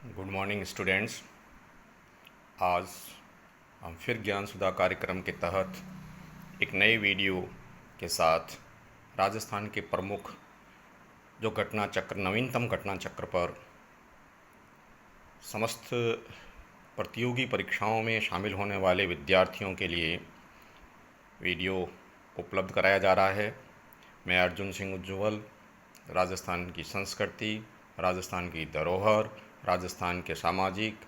Good morning students. आज हम फिर ज्ञान सुधा कार्यक्रम के तहत एक नए वीडियो के साथ राजस्थान के प्रमुख जो घटना चक्र, नवीनतम घटना चक्र पर समस्त प्रतियोगी परीक्षाओं में शामिल होने वाले विद्यार्थियों के लिए वीडियो उपलब्ध कराया जा रहा है। मैं अर्जुन सिंह उज्ज्वल राजस्थान की संस्कृति, राजस्थान की धरोहर, राजस्थान के सामाजिक,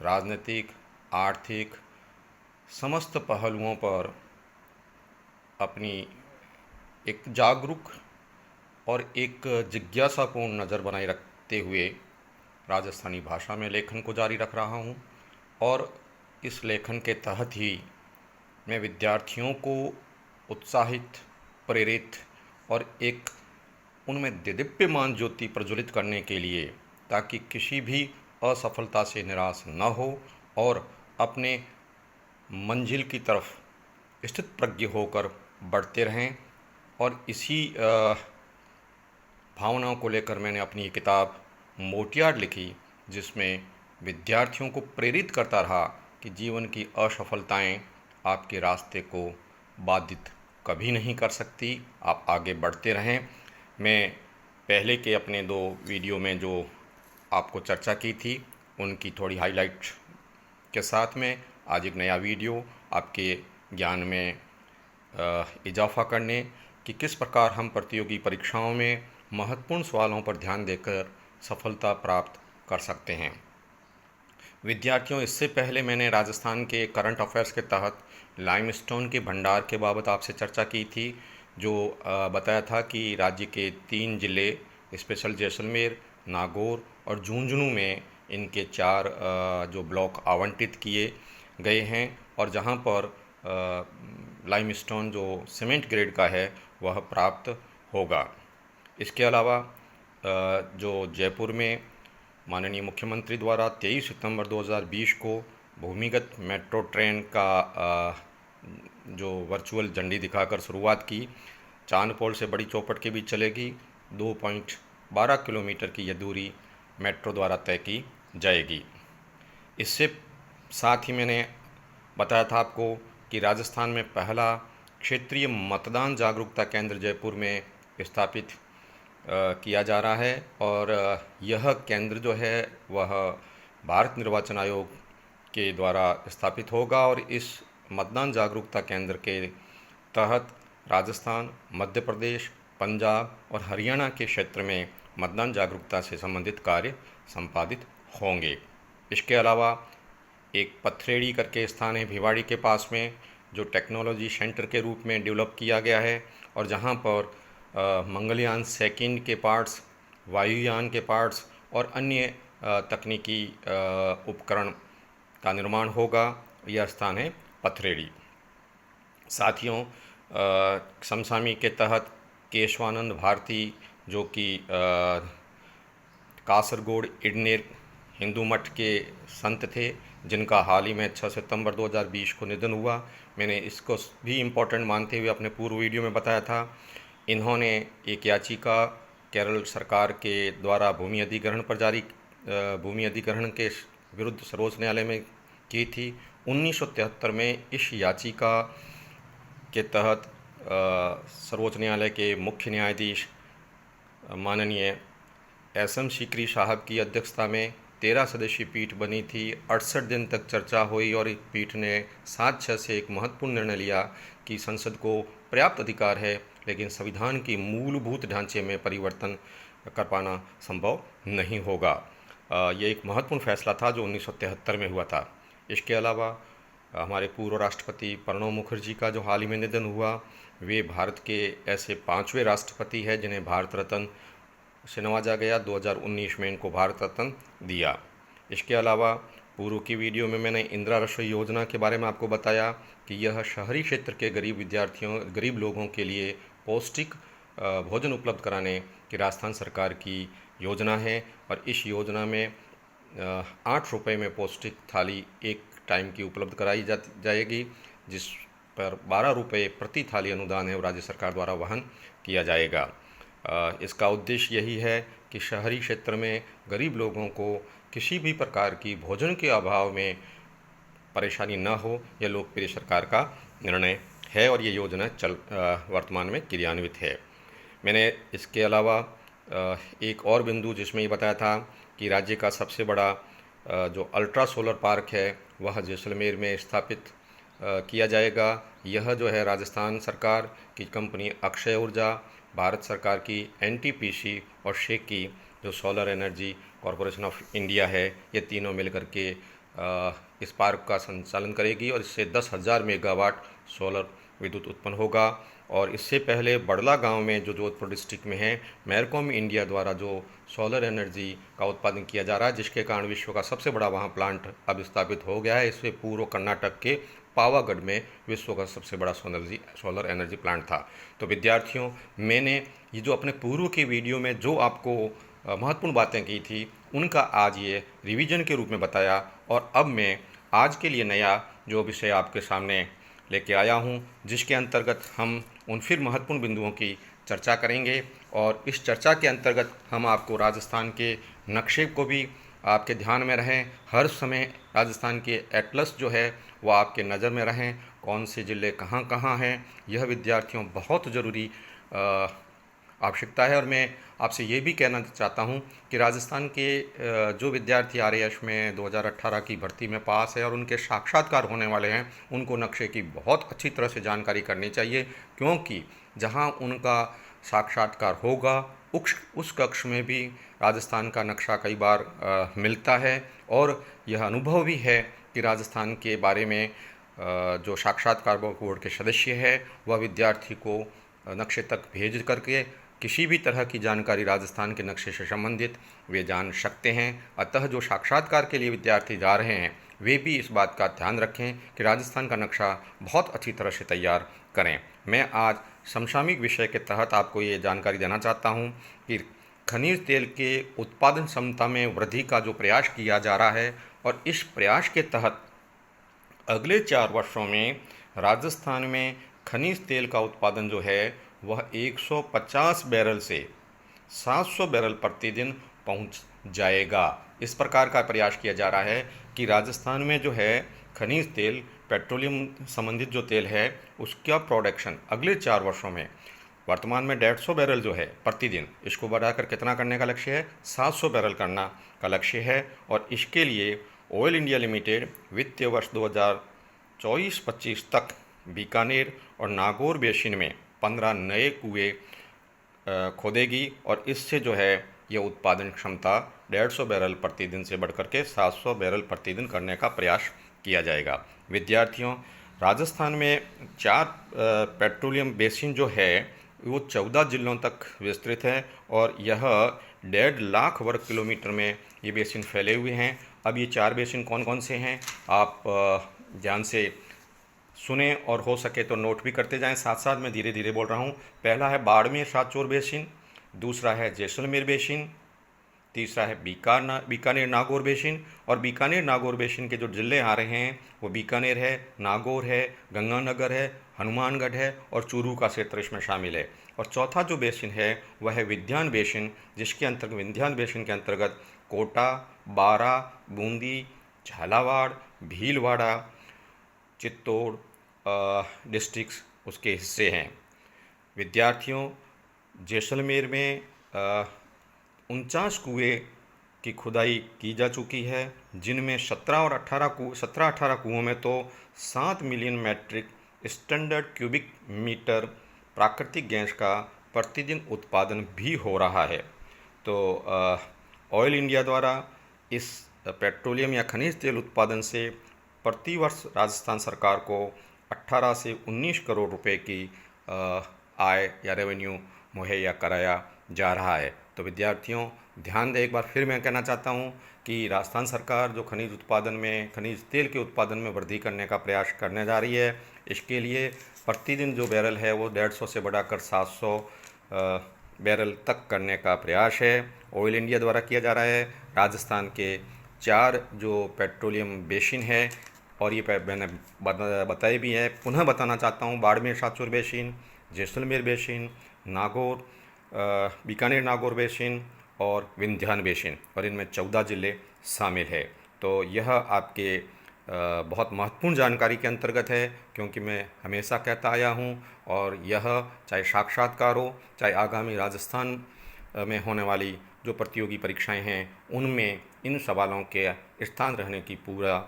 राजनीतिक, आर्थिक समस्त पहलुओं पर अपनी एक जागरूक और एक जिज्ञासापूर्ण नज़र बनाए रखते हुए राजस्थानी भाषा में लेखन को जारी रख रहा हूँ। और इस लेखन के तहत ही मैं विद्यार्थियों को उत्साहित, प्रेरित और एक उनमें देदीप्यमान ज्योति प्रज्वलित करने के लिए, ताकि किसी भी असफलता से निराश न हो और अपने मंजिल की तरफ स्थित प्रज्ञ होकर बढ़ते रहें। और इसी भावनाओं को लेकर मैंने अपनी ये किताब मोटियार लिखी, जिसमें विद्यार्थियों को प्रेरित करता रहा कि जीवन की असफलताएं आपके रास्ते को बाधित कभी नहीं कर सकती, आप आगे बढ़ते रहें। मैं पहले के अपने 2 वीडियो में जो आपको चर्चा की थी, उनकी थोड़ी हाईलाइट के साथ में आज एक नया वीडियो आपके ज्ञान में इजाफा करने कि किस प्रकार हम प्रतियोगी परीक्षाओं में महत्वपूर्ण सवालों पर ध्यान देकर सफलता प्राप्त कर सकते हैं। विद्यार्थियों, इससे पहले मैंने राजस्थान के करंट अफेयर्स के तहत लाइमस्टोन के भंडार के बाबत आपसे चर्चा की थी, जो बताया था कि राज्य के 3 जिले स्पेशल जैसलमेर, नागौर और झुंझुनू में इनके 4 जो ब्लॉक आवंटित किए गए हैं और जहां पर लाइमस्टोन जो सीमेंट ग्रेड का है वह प्राप्त होगा। इसके अलावा जो जयपुर में माननीय मुख्यमंत्री द्वारा 23 सितंबर 2020 को भूमिगत मेट्रो ट्रेन का जो वर्चुअल झंडी दिखाकर शुरुआत की, चांदपोल से बड़ी चौपट के बीच चलेगी। 2.12 किलोमीटर की यह दूरी मेट्रो द्वारा तय की जाएगी। इससे साथ ही मैंने बताया था आपको कि राजस्थान में पहला क्षेत्रीय मतदान जागरूकता केंद्र जयपुर में स्थापित किया जा रहा है और यह केंद्र जो है वह भारत निर्वाचन आयोग के द्वारा स्थापित होगा। और इस मतदान जागरूकता केंद्र के तहत राजस्थान, मध्य प्रदेश, पंजाब और हरियाणा के क्षेत्र में मतदान जागरूकता से संबंधित कार्य संपादित होंगे। इसके अलावा एक पथरेड़ी करके स्थान है भिवाड़ी के पास में, जो टेक्नोलॉजी सेंटर के रूप में डेवलप किया गया है और जहां पर मंगलयान सेकंड के पार्ट्स, वायुयान के पार्ट्स और अन्य तकनीकी उपकरण का निर्माण होगा। यह स्थान है पथरेड़ी। साथियों, समसामी के तहत केशवानंद भारती, जो कि कासरगोड इडनेर हिंदू मठ के संत थे, जिनका हाल ही में 6 सितंबर 2020 को निधन हुआ, मैंने इसको भी इम्पोर्टेंट मानते हुए अपने पूर्व वीडियो में बताया था। इन्होंने एक याचिका केरल सरकार के द्वारा भूमि अधिग्रहण के विरुद्ध सर्वोच्च न्यायालय में की थी। 1973 में इस याचिका के तहत सर्वोच्च न्यायालय के मुख्य न्यायाधीश माननीय SM सीकरी साहब की अध्यक्षता में 13 सदस्यीय पीठ बनी थी। 68 दिन तक चर्चा हुई और एक पीठ ने 7-6 से एक महत्वपूर्ण निर्णय लिया कि संसद को पर्याप्त अधिकार है, लेकिन संविधान की मूलभूत ढांचे में परिवर्तन कर पाना संभव नहीं होगा। ये एक महत्वपूर्ण फैसला था जो 1973 में हुआ था। इसके अलावा हमारे पूर्व राष्ट्रपति प्रणब मुखर्जी का जो हाल ही में निधन हुआ, वे भारत के ऐसे 5वें राष्ट्रपति हैं जिन्हें भारत रत्न से नवाजा गया। 2019 में इनको भारत रत्न दिया। इसके अलावा पूर्व की वीडियो में मैंने इंदिरा रसोई योजना के बारे में आपको बताया कि यह शहरी क्षेत्र के गरीब लोगों के लिए पौष्टिक भोजन उपलब्ध कराने की राजस्थान सरकार की योजना है और इस योजना में 8 रुपये में पौष्टिक थाली एक टाइम की उपलब्ध कराई जाएगी, जिस पर 12 रुपये प्रति थाली अनुदान है वो राज्य सरकार द्वारा वहन किया जाएगा। इसका उद्देश्य यही है कि शहरी क्षेत्र में गरीब लोगों को किसी भी प्रकार की भोजन के अभाव में परेशानी न हो, यह लोकप्रिय सरकार का निर्णय है और ये योजना वर्तमान में क्रियान्वित है। मैंने इसके अलावा एक और बिंदु जिसमें ये बताया था कि राज्य का सबसे बड़ा जो अल्ट्रा सोलर पार्क है वह जैसलमेर में स्थापित किया जाएगा। यह जो है राजस्थान सरकार की कंपनी अक्षय ऊर्जा, भारत सरकार की एनटीपीसी और शेकी जो solar energy corporation of India है, ये तीनों मिलकर के इस पार्क का संचालन करेगी और इससे 10,000 मेगावाट सोलर विद्युत उत्पन्न होगा। और इससे पहले बड़ला गांव में जो जोधपुर डिस्ट्रिक्ट में है, मैरकॉम इंडिया द्वारा जो सोलर एनर्जी का उत्पादन किया जा रहा है, जिसके कारण विश्व का सबसे बड़ा वहां प्लांट अब स्थापित हो गया है। इससे पूर्व कर्नाटक के पावागढ़ में विश्व का सबसे बड़ा सोलर एनर्जी प्लांट था। तो विद्यार्थियों, मैंने ये जो अपने पूर्व के वीडियो में जो आपको महत्वपूर्ण बातें की थी, उनका आज ये रिवीजन के रूप में बताया और अब मैं आज के लिए नया जो विषय आपके सामने लेके आया हूँ, जिसके अंतर्गत हम उन फिर महत्वपूर्ण बिंदुओं की चर्चा करेंगे। और इस चर्चा के अंतर्गत हम आपको राजस्थान के नक्शे को भी आपके ध्यान में रहें, हर समय राजस्थान के एटलस जो है वो आपके नज़र में रहें, कौन से ज़िले कहाँ कहाँ हैं, यह विद्यार्थियों बहुत ज़रूरी आवश्यकता है। और मैं आपसे ये भी कहना चाहता हूँ कि राजस्थान के जो विद्यार्थी आरएएस में 2018 की भर्ती में पास है और उनके साक्षात्कार होने वाले हैं, उनको नक्शे की बहुत अच्छी तरह से जानकारी करनी चाहिए, क्योंकि जहाँ उनका साक्षात्कार होगा उस कक्ष में भी राजस्थान का नक्शा कई बार मिलता है। और यह अनुभव भी है कि राजस्थान के बारे में जो साक्षात्कार बोर्ड के सदस्य है वह विद्यार्थी को नक्शे तक भेज करके किसी भी तरह की जानकारी राजस्थान के नक्शे से संबंधित वे जान सकते हैं। अतः जो साक्षात्कार के लिए विद्यार्थी जा रहे हैं वे भी इस बात का ध्यान रखें कि राजस्थान का नक्शा बहुत अच्छी तरह से तैयार करें। मैं आज समसामयिक विषय के तहत आपको ये जानकारी देना चाहता हूँ कि खनिज तेल के उत्पादन क्षमता में वृद्धि का जो प्रयास किया जा रहा है, और इस प्रयास के तहत अगले 4 वर्षों में राजस्थान में खनिज तेल का उत्पादन जो है वह 150 बैरल से 700 बैरल प्रतिदिन पहुंच जाएगा। इस प्रकार का प्रयास किया जा रहा है कि राजस्थान में जो है खनिज तेल, पेट्रोलियम संबंधित जो तेल है, उसका प्रोडक्शन अगले 4 वर्षों में वर्तमान में 150 बैरल जो है प्रतिदिन, इसको बढ़ाकर कितना करने का लक्ष्य है? 700 बैरल करना का लक्ष्य है। और इसके लिए ऑयल इंडिया लिमिटेड वित्तीय वर्ष 2024-25 तक बीकानेर और नागौर बेसिन में 15 नए कुएं खोदेगी और इससे जो है ये उत्पादन क्षमता 150 बैरल प्रतिदिन से बढ़कर के 700 बैरल प्रतिदिन करने का प्रयास किया जाएगा। विद्यार्थियों, राजस्थान में 4 पेट्रोलियम बेसिन जो है वो 14 जिलों तक विस्तृत है और यह 1.5 लाख वर्ग किलोमीटर में ये बेसिन फैले हुए हैं। अब ये 4 बेसिन कौन कौन से हैं आप ध्यान से सुने और हो सके तो नोट भी करते जाएं, साथ साथ मैं धीरे धीरे बोल रहा हूँ। पहला है बाड़मेर सातचोर बेसिन, दूसरा है जैसलमेर बेसिन, तीसरा है बीकानेर नागौर बेसिन। और बीकानेर नागौर बेसिन के जो ज़िले आ रहे हैं वो बीकानेर है, नागौर है, गंगानगर है, हनुमानगढ़ है और चूरू का क्षेत्र इसमें शामिल है। और चौथा जो बेसिन है वह है विंध्यान बेसिन, जिसके अंतर्गत विंध्यान बेसिन के अंतर्गत कोटा, बारा, बूंदी, झालावाड़, भीलवाड़ा, चित्तौड़ डिस्ट्रिक्ट्स उसके हिस्से हैं। विद्यार्थियों, जैसलमेर में 49 कुएँ की खुदाई की जा चुकी है, जिनमें 17 और 18 कुओं में तो 7 million metric standard cubic metre प्राकृतिक गैस का प्रतिदिन उत्पादन भी हो रहा है। तो ऑयल इंडिया द्वारा इस पेट्रोलियम या खनिज तेल उत्पादन से प्रति वर्ष राजस्थान सरकार को 18 से 19 करोड़ रुपए की आय या रेवेन्यू मुहैया कराया जा रहा है। तो विद्यार्थियों, ध्यान दें, एक बार फिर मैं कहना चाहता हूं कि राजस्थान सरकार जो खनिज उत्पादन में, खनिज तेल के उत्पादन में वृद्धि करने का प्रयास करने जा रही है। इसके लिए प्रतिदिन जो बैरल है वो 150 से बढ़ाकर 700 बैरल तक करने का प्रयास है, ऑयल इंडिया द्वारा किया जा रहा है। राजस्थान के 4 जो पेट्रोलियम बेसिन है, और ये मैंने बताए भी है, पुनः बताना चाहता हूँ, Barmer Sanchore basin, Jaisalmer basin, Bikaner Nagaur basin और विंध्यान बेसिन, और इनमें 14 ज़िले शामिल है। तो यह आपके बहुत महत्वपूर्ण जानकारी के अंतर्गत है, क्योंकि मैं हमेशा कहता आया हूँ, और यह चाहे साक्षात्कार हो, चाहे आगामी राजस्थान में होने वाली जो प्रतियोगी परीक्षाएं हैं उनमें इन सवालों के स्थान रहने की पूरा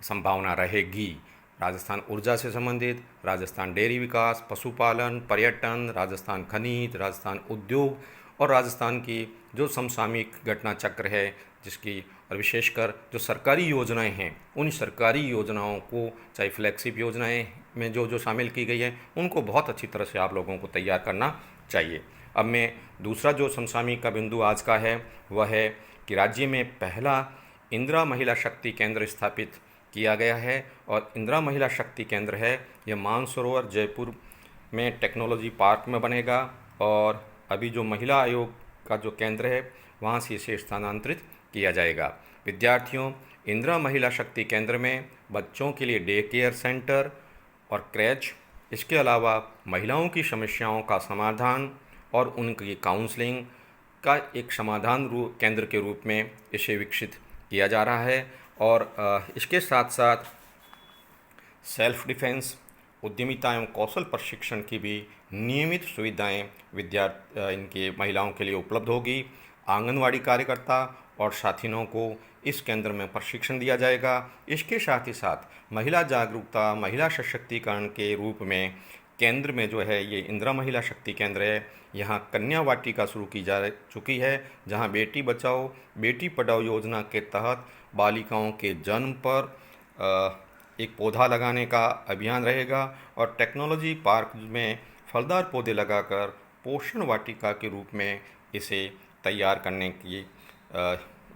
संभावना रहेगी। राजस्थान ऊर्जा से संबंधित, राजस्थान डेयरी विकास, पशुपालन, पर्यटन, राजस्थान खनिज, राजस्थान उद्योग और राजस्थान की जो समसामयिक घटना चक्र है जिसकी, और विशेषकर जो सरकारी योजनाएं हैं उन सरकारी योजनाओं को, चाहे फ्लैगशिप योजनाएं में जो जो शामिल की गई है उनको बहुत अच्छी तरह से आप लोगों को तैयार करना चाहिए। अब मैं दूसरा जो समसामयिक का बिंदु आज का है वह है कि राज्य में पहला इंदिरा महिला शक्ति केंद्र स्थापित किया गया है, और इंदिरा महिला शक्ति केंद्र है यह मानसरोवर जयपुर में टेक्नोलॉजी पार्क में बनेगा, और अभी जो महिला आयोग का जो केंद्र है वहाँ से इसे स्थानांतरित किया जाएगा। विद्यार्थियों, इंदिरा महिला शक्ति केंद्र में बच्चों के लिए डे केयर सेंटर और क्रैच, इसके अलावा महिलाओं की समस्याओं का समाधान और उनकी काउंसलिंग का एक समाधान केंद्र के रूप में इसे विकसित किया जा रहा है। और इसके साथ साथ सेल्फ डिफेंस, उद्यमिता एवं कौशल प्रशिक्षण की भी नियमित सुविधाएं इनके महिलाओं के लिए उपलब्ध होगी। आंगनवाड़ी कार्यकर्ता और साथिनों को इस केंद्र में प्रशिक्षण दिया जाएगा। इसके साथ ही साथ महिला जागरूकता, महिला सशक्तिकरण के रूप में केंद्र में जो है ये इंदिरा महिला शक्ति केंद्र है, यहाँ कन्या वाटिका शुरू की जा चुकी है, जहाँ बेटी बचाओ बेटी पढ़ाओ योजना के तहत बालिकाओं के जन्म पर एक पौधा लगाने का अभियान रहेगा, और टेक्नोलॉजी पार्क में फलदार पौधे लगाकर पोषण वाटिका के रूप में इसे तैयार करने की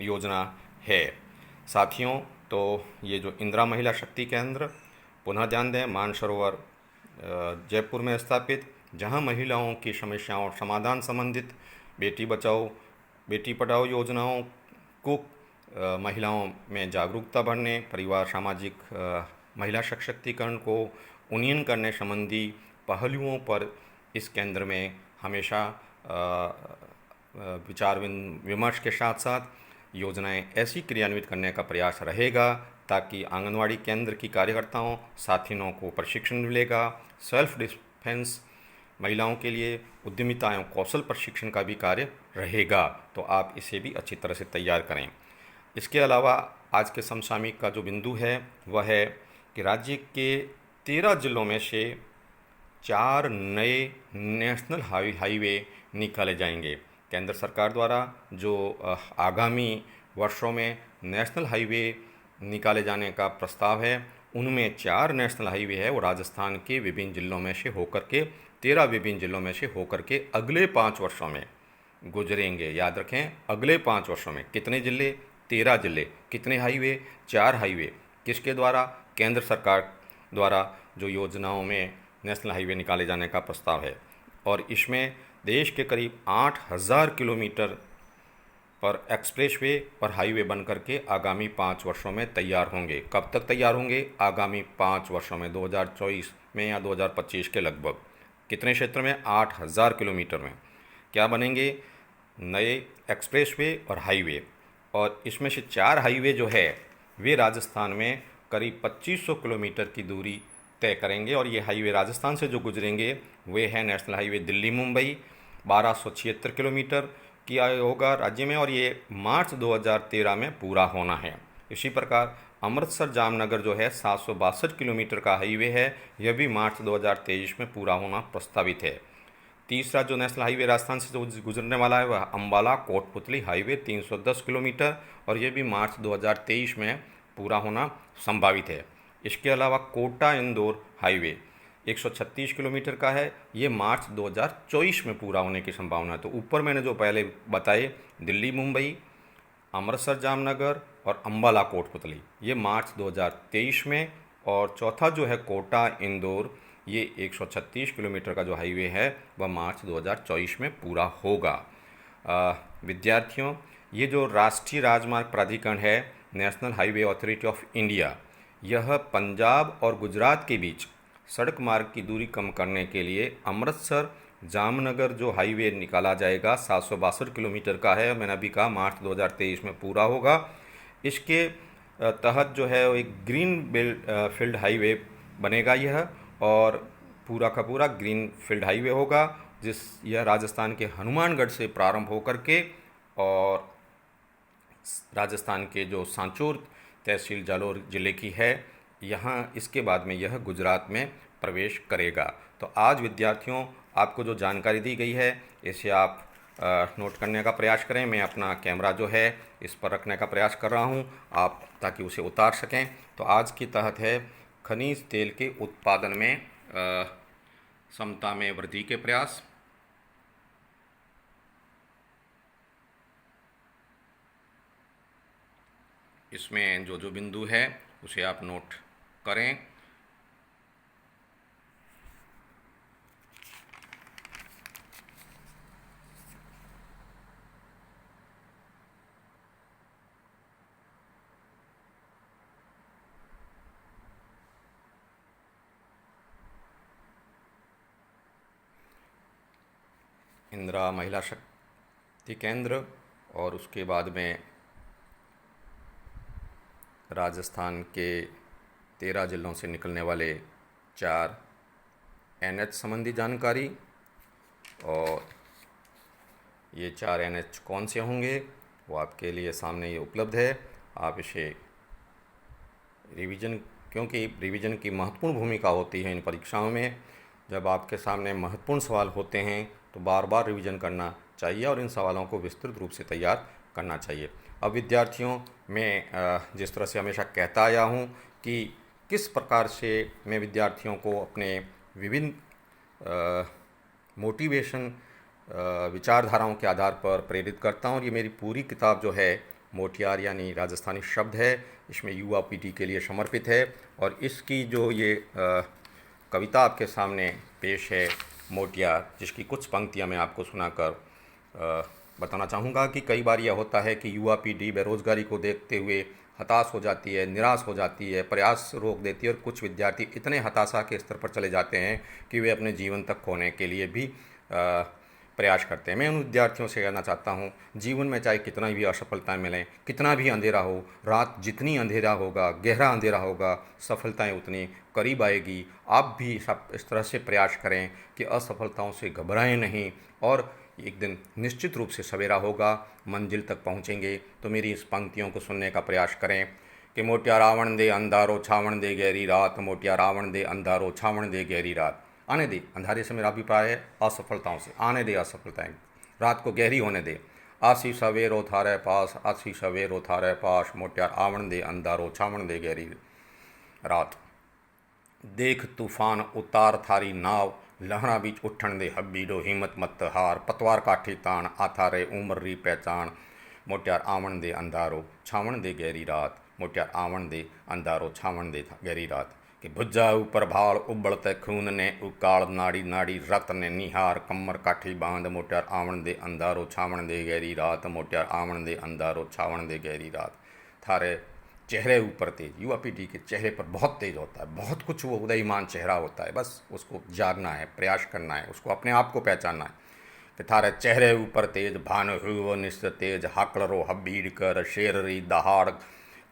योजना है। साथियों, तो ये जो इंदिरा महिला शक्ति केंद्र, पुनः ध्यान दें, मानसरोवर जयपुर में स्थापित, जहां महिलाओं की समस्याओं और समाधान संबंधित बेटी बचाओ बेटी पढ़ाओ योजनाओं को महिलाओं में जागरूकता बढ़ने, परिवार सामाजिक महिला सशक्तिकरण को उन्नयन करने संबंधी पहलुओं पर इस केंद्र में हमेशा विचार विमर्श के साथ साथ योजनाएं ऐसी क्रियान्वित करने का प्रयास रहेगा ताकि आंगनवाड़ी केंद्र की कार्यकर्ताओं साथियों को प्रशिक्षण मिलेगा। सेल्फ डिफेंस महिलाओं के लिए उद्यमिता एवं कौशल प्रशिक्षण का भी कार्य रहेगा, तो आप इसे भी अच्छी तरह से तैयार करें। इसके अलावा आज के समसामयिक का जो बिंदु है वह है कि राज्य के 13 जिलों में से 4 नए नेशनल हाईवे निकाले जाएंगे। केंद्र सरकार द्वारा जो आगामी वर्षों में नेशनल हाईवे निकाले जाने का प्रस्ताव है, उनमें 4 नेशनल हाईवे है वो राजस्थान के विभिन्न जिलों में से होकर के 13 विभिन्न जिलों में से होकर के अगले 5 वर्षों में गुजरेंगे। याद रखें, अगले 5 वर्षों में कितने जिले? 13 जिले। कितने हाईवे? 4 हाईवे। किसके द्वारा? केंद्र सरकार द्वारा जो योजनाओं में नेशनल हाईवे निकाले जाने का प्रस्ताव है, और इसमें देश के करीब 8000 किलोमीटर पर एक्सप्रेसवे और हाईवे बनकर के आगामी 5 वर्षों में तैयार होंगे। कब तक तैयार होंगे? आगामी 5 वर्षों में, 2024 में या 2025 के लगभग। कितने क्षेत्र में? 8000 किलोमीटर में क्या बनेंगे? नए एक्सप्रेसवे और हाईवे। और इसमें से 4 हाईवे जो है वे राजस्थान में करीब 2500 किलोमीटर की दूरी तय करेंगे, और ये हाईवे राजस्थान से जो गुजरेंगे वे हैं national highway Delhi Mumbai 1276 kilometre किया होगा राज्य में, और ये मार्च 2013 में पूरा होना है। इसी प्रकार अमृतसर जामनगर जो है 762 किलोमीटर का हाईवे है, यह भी मार्च 2023 में पूरा होना प्रस्तावित है। तीसरा जो नेशनल हाईवे राजस्थान से जो गुजरने वाला है वह अम्बाला कोटपुतली हाईवे 310 किलोमीटर, और यह भी मार्च 2023 में पूरा होना संभावित है। इसके अलावा कोटा इंदौर हाईवे 136 किलोमीटर का है, ये मार्च 2024 में पूरा होने की संभावना है। तो ऊपर मैंने जो पहले बताए, दिल्ली मुंबई, अमृतसर जामनगर और अम्बाला कोटपुतली, ये मार्च 2023 में, और चौथा जो है कोटा इंदौर, ये 136 किलोमीटर का जो हाईवे है वह मार्च 2024 में पूरा होगा। विद्यार्थियों, ये जो राष्ट्रीय राजमार्ग प्राधिकरण है, national highway authority of India, यह पंजाब और गुजरात के बीच सड़क मार्ग की दूरी कम करने के लिए अमृतसर जामनगर जो हाईवे निकाला जाएगा 762 किलोमीटर का है, मैंने अभी कहा मार्च 2023 में पूरा होगा। इसके तहत जो है वो एक ग्रीन फील्ड हाईवे बनेगा यह, और पूरा का पूरा ग्रीन फील्ड हाईवे होगा, यह राजस्थान के हनुमानगढ़ से प्रारंभ होकर के और राजस्थान के जो सांचौर तहसील जालौर ज़िले की है, यहाँ इसके बाद में यह गुजरात में प्रवेश करेगा। तो आज विद्यार्थियों, आपको जो जानकारी दी गई है इसे आप नोट करने का प्रयास करें। मैं अपना कैमरा जो है इस पर रखने का प्रयास कर रहा हूँ, आप ताकि उसे उतार सकें। तो आज की तहत है खनिज तेल के उत्पादन में क्षमता में वृद्धि के प्रयास। इसमें जो जो बिंदु है उसे आप नोट करें। इंदिरा महिला शक्ति केंद्र, और उसके बाद में राजस्थान के 13 जिलों से निकलने वाले 4 NH संबंधी जानकारी। और ये 4 NH कौन से होंगे वो आपके लिए सामने ये उपलब्ध है, आप इसे रिवीजन, क्योंकि रिवीजन की महत्वपूर्ण भूमिका होती है इन परीक्षाओं में। जब आपके सामने महत्वपूर्ण सवाल होते हैं तो बार बार रिवीजन करना चाहिए और इन सवालों को विस्तृत रूप से तैयार करना चाहिए। अब विद्यार्थियों, मैं जिस तरह से हमेशा कहता आया हूँ कि किस प्रकार से मैं विद्यार्थियों को अपने विभिन्न मोटिवेशन विचारधाराओं के आधार पर प्रेरित करता हूँ। ये मेरी पूरी किताब जो है मोटियार यानी राजस्थानी शब्द है, इसमें युवा पीढ़ी के लिए समर्पित है। और इसकी जो ये कविता आपके सामने पेश है मोटियार, जिसकी कुछ पंक्तियाँ मैं आपको सुनाकर बताना चाहूँगा कि कई बार यह होता है कि युवा पीढ़ी बेरोज़गारी को देखते हुए हताश हो जाती है, निराश हो जाती है, प्रयास रोक देती है, और कुछ विद्यार्थी इतने हताशा के स्तर पर चले जाते हैं कि वे अपने जीवन तक खोने के लिए भी प्रयास करते हैं। मैं उन विद्यार्थियों से कहना चाहता हूँ, जीवन में चाहे कितना भी असफलताएं मिलें, कितना भी अंधेरा हो, रात जितनी अंधेरा होगा, गहरा अंधेरा होगा, सफलताएं उतनी करीब आएगी। आप भी सब इस तरह से प्रयास करें कि असफलताओं से घबराएं नहीं, और एक दिन निश्चित रूप से सवेरा होगा, मंजिल तक पहुँचेंगे। तो मेरी इस पंक्तियों को सुनने का प्रयास करें कि मोटिया रावण दे अंधारो छावण दे गहरी रात, मोटिया रावण दे अंधारो छावण दे गहरी रात। आने दे अंधारे से, मेरा अभिप्राय है असफलताओं से, आने दे असफलताएं, रात को गहरी होने दे। आसी सवेरो थारे पास, आसी सवेरो थारे पास, मोटियार आवण दे अंधारो छावण दे गहरी रात। देख तूफान उतार थारी नाव, लहरा बीच उठण दे हब्बीडो हिम्मत मत हार, पतवार काठी ताण आता रे उम्र री पहचान, मोटियार आवण दे अंधारो छावण दे गहरी रात, मोटियार आवण दे अंधारो छावण दे गहरी रात। कि भुजा ऊपर भाल उबलते खून ने उकाल, नाड़ी नाड़ी रत ने निहार, कमर काठी बांध, मोटियार आवण दे अंधारो छावण दे गहरी रात, मोटियार आवण दे अंधारो छावण दे गहरी रात। थारे चेहरे ऊपर तेज, युवा पीढ़ी के चेहरे पर बहुत तेज होता है, बहुत कुछ वो उदयमान चेहरा होता है, बस उसको जागना है, प्रयास करना है, उसको अपने आप को पहचानना है। कि थारे चेहरे ऊपर तेज भान हुओ निश्च तेज, हाकलरो हब्बीड कर शेररी दहाड़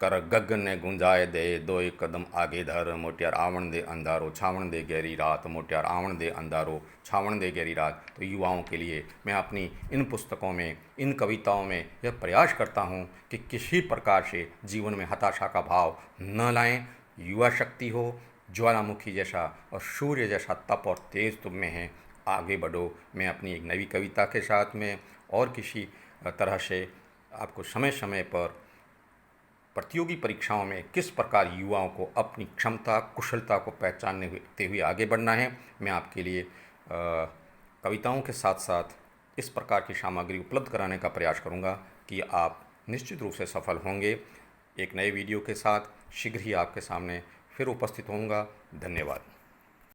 कर, गगन ने गुंजाए दे दो एक कदम आगे धर, मोटियार आवण दे अंधारो छावण दे गहरी रात, मोटियार आवण दे अंधारो छावण दे गहरी रात। तो युवाओं के लिए मैं अपनी इन पुस्तकों में, इन कविताओं में यह प्रयास करता हूँ कि किसी प्रकार से जीवन में हताशा का भाव न लाएं। युवा शक्ति हो, ज्वालामुखी जैसा और सूर्य जैसा तप और तेज तुम में है, आगे बढ़ो। मैं अपनी एक नई कविता के साथ में और किसी तरह से आपको समय समय पर प्रतियोगी परीक्षाओं में किस प्रकार युवाओं को अपनी क्षमता कुशलता को पहचानते हुए आगे बढ़ना है, मैं आपके लिए कविताओं के साथ साथ इस प्रकार की सामग्री उपलब्ध कराने का प्रयास करूंगा कि आप निश्चित रूप से सफल होंगे। एक नए वीडियो के साथ शीघ्र ही आपके सामने फिर उपस्थित होऊंगा। धन्यवाद।